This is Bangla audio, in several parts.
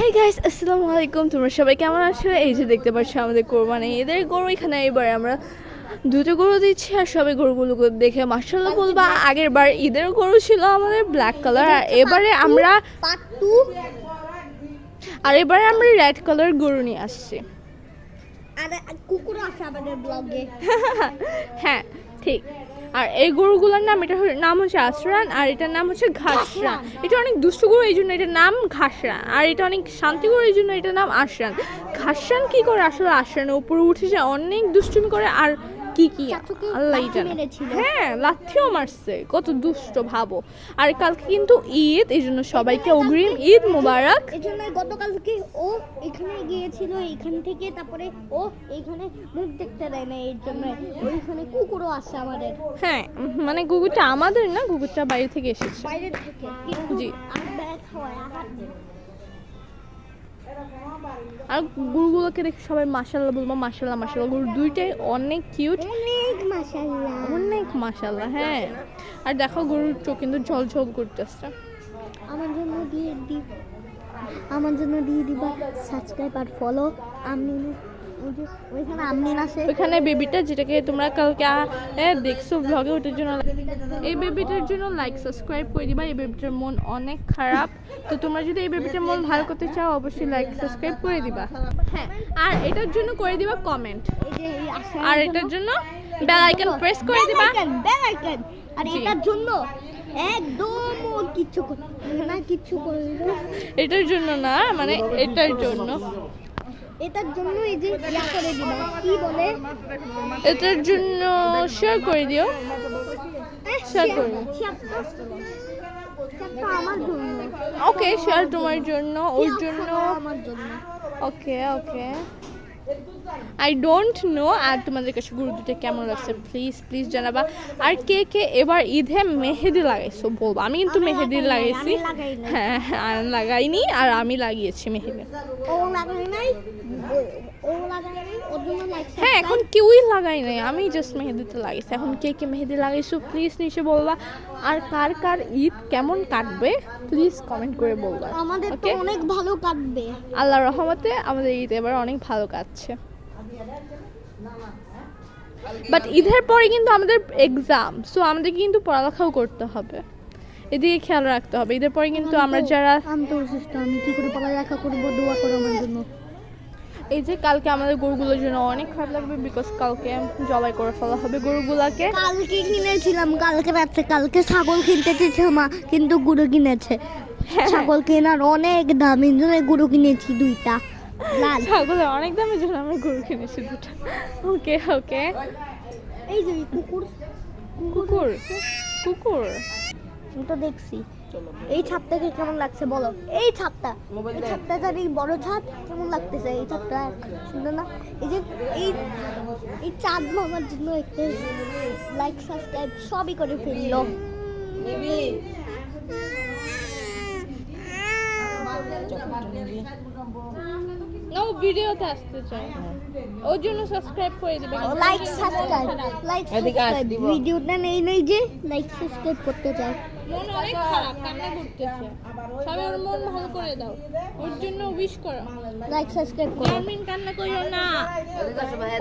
হাই গাইস, আসসালামু আলাইকুম। তোমরা সবাই কেমন আছো? এই যে দেখতে পাচ্ছ আমাদের কোরবানি ঈদের গরু এখানে। এবার আমরা দুটো গরু দিচ্ছি আর সবাই গরুগুলো দেখে মাশাআল্লাহ বলবা। আগের বার ঈদের গরু ছিল আমাদের ব্ল্যাক কালার, আর এবারে আমরা রেড কালার গরু নিয়ে আসছি। আর কুকুর আছে আমাদের ব্লগে। হ্যাঁ ঠিক। আর এই গরুগুলোর নাম হচ্ছে আশরান, আর এটার নাম হচ্ছে ঘাসরান। এটা অনেক দুষ্টু গরু, এই জন্য এটার নাম ঘাসরান। আর এটা অনেক শান্তি গরু, এই জন্য এটার নাম আশরান। ঘাসরান কি করে আসলে আশরানের উপরে উঠে যায়, অনেক দুষ্টুমি করে। আর কি কি আল্লাহ জানে। হ্যাঁ, লাথিও মারছে, কত দুষ্ট ভাবো। আর কালকে কিন্তু ঈদ, এই জন্য সবাইকে অগ্রিম ঈদ মোবারক। এই জন্য গতকালকে ও এখানে গিয়েছিল, এখান থেকে তারপরে ও এইখানে মুখ দেখতে দেয় না, এর জন্য ওইখানে কুকুরও আছে আমাদের। হ্যাঁ, মানে কুকুরটা আমাদের না, কুকুরটা বাইরে থেকে এসেছে। বাইরে থেকে জি। আর ব্যাগ হয় আহার আর গরুগুলোকে দেখে সবাই মাশাআল্লাহ বলবো। মাশাআল্লাহ মাশাআল্লাহ, গরু দুইটাই অনেক কিউট, অনেক মাশাআল্লাহ, অনেক মাশাআল্লাহ। হ্যাঁ, আর দেখো গরুর চোখ কিন্তু ঝলঝল করতেছে। আমার জন্য দিয়ে দিবা সাবস্ক্রাইব আর ফলো। আমি ওইখানে আমনিন আছে, ওইখানে বেবিটা যেটাকে তোমরা কালকে দেখছো ব্লগে, ওটার জন্য এই বেবিটার জন্য লাইক সাবস্ক্রাইব করে দিবা। এই বেবিটার মন অনেক খারাপ, তো তোমরা যদি এই বেবিটার মন ভালো করতে চাও অবশ্যই লাইক সাবস্ক্রাইব করে দিবা। হ্যাঁ, আর এটার জন্য করে দিবা কমেন্ট, আর এটার জন্য বেল আইকন প্রেস করে দিবা। Bell icon. আর এটার জন্য একদম কিছু করবে না। এটার জন্য না, মানে এটার জন্য এই যে ইয়া করে দিবা, কি বলে, এটার জন্য শেয়ার করে দিও। শেয়ার করে দিও। আমার জন্য ওকে, শেয়ার তোমার জন্য, ওর জন্য আমার জন্য। ওকে ওকে, আই ডোন্ট নো। আর তোমাদের কাছে গরু দুটো কেমন লাগছে প্লিজ প্লিজ জানাবা। আর কে কে এবার ঈদে মেহেদি লাগাইছো বলবো। আমি কিন্তু মেহেদি লাগাইছি। হ্যাঁ হ্যাঁ, লাগাইনি, আর আমি লাগিয়েছি মেহেদি। ও লাগাই নাই, ওর জন্য লাইক। হ্যাঁ, এখন কেউই লাগাই নাই, আমি জাস্ট মেহেদিতে লাগাইছি। এখন কে কে মেহেদি লাগাইছো প্লিজ নিচে বলবা। আর কার কার ঈদ কেমন কাটবে প্লিজ কমেন্ট করে বলবা। আমাদের তো অনেক ভালো কাটবে, আল্লাহর রহমতে আমাদের ঈদ এবার অনেক ভালো কাটছে। বাট ঈদের পরে কিন্তু আমাদের এক্সাম, সো আমাদের কিন্তু পড়ালেখাও করতে হবে, এদিকে খেয়াল রাখতে হবে। ঈদের পরে কিন্তু আমরা যারা আমি তো অসুস্থ, আমি কি করে পড়ালেখা করবো? দোয়া করো আমার জন্য। এই যে কালকে আমাদের গরুগুলোর জন্য অনেক খারাপ লাগবে, বিকজ কালকে জবাই করে ফেলা হবে গরুগুলাকে। কালকে কিনেছিলাম, কালকে রাত্রে কালকে ছাগল কিনতে চেয়েছে মা, কিন্তু গরু কিনেছে। ছাগল কেনার অনেক দাম, এই জন্য গরু কিনেছি দুইটা। ছাগলের অনেক দামের জন্য আমি গরু কিনেছি দুটো। ওকে ওকে। এই যে কুকুর কুকুর কুকুর তো দেখছি। এই ছাদটাকে কেমন লাগছে বলো? এই ছাদটা জানি বড় ছাদ কেমন লাগতেছে? এই ছাদটা সুন্দর না? এই যে এই চাঁদ মামার জন্য একটা লাইক সাবস্ক্রাইব সবই করে ফেললো। না, ও ভিডিওতে আসতে চায়, ওর জন্য সাবস্ক্রাইব করে দিবে। লাইক সাবস্ক্রাইব ভিডিওটা নেই যে লাইক সাবস্ক্রাইব করতে চায়। মন অনেক খারাপ, কান্না করতেছে। সবাই ওর মন ভালো করে দাও, ওর জন্য উইশ করো, লাইক সাবস্ক্রাইব করো। জার্মিন কান্না কইরো না,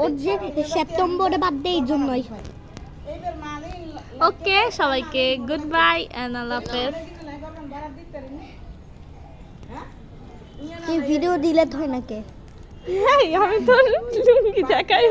ওর যে সেপ্টেম্বরে বার্থডে, এই জন্যই। ওকে, সবাইকে গুড বাই এন্ড আল্লাহ হাফেজ। এই ভিডিও ডিলিট হয় নাকি? আমি তো লুঙ্গি দেখাই